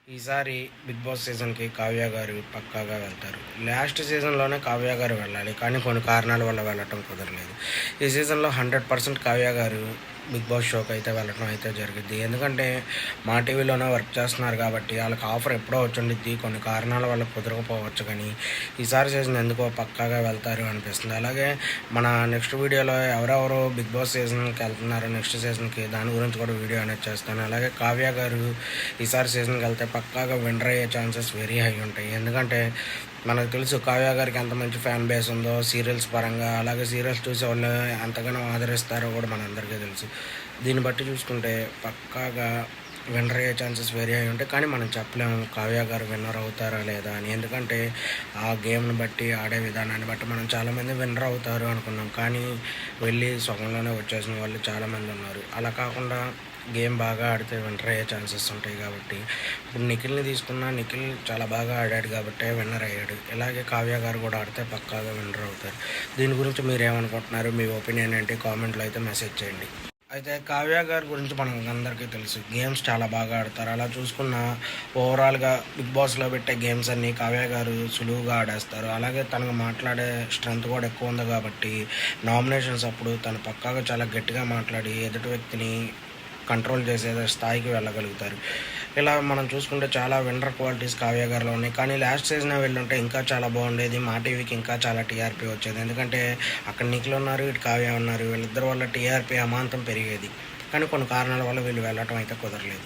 ఈసారి 'big boss' సీజన్‌కి కావ్య గారు పక్కాగా వెళ్తారు. లాస్ట్ సీజన్‌లోనే కావ్య గారు వెళ్ళాలి. కానీ కొన్ని కారణాల వల్ల వెళ్ళటం కుదరలేదు. ఈ సీజన్‌లో 100% కావ్య గారు 'బిగ్ బాస్' షోకైతే వెళ్ళటం అయితే జరిగిద్ది. ఎందుకంటే మా టీవీలోనే వర్క్ చేస్తున్నారు కాబట్టి ఆళ్ళకి ఆఫర్ ఎప్పుడో వచ్చుండిద్ది. కొన్ని కారణాల వల్ల కుదరకపోవచ్చు కానీ ఈసారి సీజన్ ఎందుకో పక్కాగా వెళ్తారు అనిపిస్తుంది. అలాగే మన నెక్స్ట్ వీడియోలో ఎవరెవరు 'బిగ్ బాస్' సీజన్‌కి వెళ్తున్నారో నెక్స్ట్ సీజన్‌కి దాని గురించి కూడా వీడియో అనేది చేస్తాను. అలాగే కావ్య గారు ఈసారి సీజన్‌కి వెళ్తే పక్కాగా విన్నర్ అయ్యే ఛాన్సెస్ వెరీ హై ఉంటాయి. ఎందుకంటే మనకు తెలుసు కావ్య గారికి ఎంత మంచి ఫ్యాన్ బేస్ ఉందో సీరియల్స్ పరంగా, అలాగే సీరియల్స్ చూసేవాళ్ళు ఎంతగానో ఆదరిస్తారో కూడా మనందరికీ తెలుసు. దీన్ని బట్టి చూసుకుంటే పక్కాగా విన్నర్ అయ్యే ఛాన్సెస్ వెరీ హై ఉంటాయి. కానీ మనం చెప్పలేము కావ్య గారు విన్నర్ అవుతారా లేదా అని. ఎందుకంటే ఆ గేమ్‌ని బట్టి, ఆడే విధానాన్ని బట్టి మనం చాలామంది విన్నర్ అవుతారు అనుకున్నాం. కానీ వెళ్ళి సగంలోనే వచ్చేసిన వాళ్ళు చాలామంది ఉన్నారు. అలా కాకుండా గేమ్ బాగా ఆడితే విన్నర్ అయ్యే ఛాన్సెస్ ఉంటాయి కాబట్టి ఇప్పుడు నిఖిల్‌ని తీసుకున్నా నిఖిల్ చాలా బాగా ఆడాడు కాబట్టే విన్నర్ అయ్యాడు. ఇలాగే కావ్య గారు కూడా ఆడితే పక్కాగా విన్నర్ అవుతారు. దీని గురించి మీరేమనుకుంటున్నారు? మీ ఒపీనియన్ ఏంటి? కామెంట్‌లో అయితే మెసేజ్ చేయండి. అయితే కావ్య గారి గురించి అందరికీ తెలుసు. గేమ్స్ చాలా బాగా ఆడతారు. అలా చూసుకున్న ఓవరాల్‌గా 'బిగ్ బాస్'లో పెట్టే గేమ్స్ అన్నీ కావ్య గారు సులువుగా ఆడేస్తారు. అలాగే తనకు మాట్లాడే స్ట్రెంత్ కూడా ఎక్కువ ఉంది కాబట్టి నామినేషన్స్ అప్పుడు తను పక్కాగా చాలా గట్టిగా మాట్లాడి ఎదుటి వ్యక్తిని కంట్రోల్ చేసే స్థాయికి వెళ్ళగలుగుతారు. ఇలా మనం చూసుకుంటే చాలా విన్నర్ క్వాలిటీస్ కావ్య గారిలో ఉన్నాయి. కానీ లాస్ట్ సీజనే వెళ్ళుంటే ఇంకా చాలా బాగుండేది. మా టీవీకి ఇంకా చాలా టీఆర్పీ వచ్చేది. ఎందుకంటే అక్కడ నిఖిల్ ఉన్నారు, ఇటు కావ్య ఉన్నారు. వీళ్ళిద్దరి వల్ల టీఆర్పీ అమాంతం పెరిగేది. కానీ కొన్ని కారణాల వల్ల వీళ్ళు వెళ్ళటం అయితే కుదరలేదు.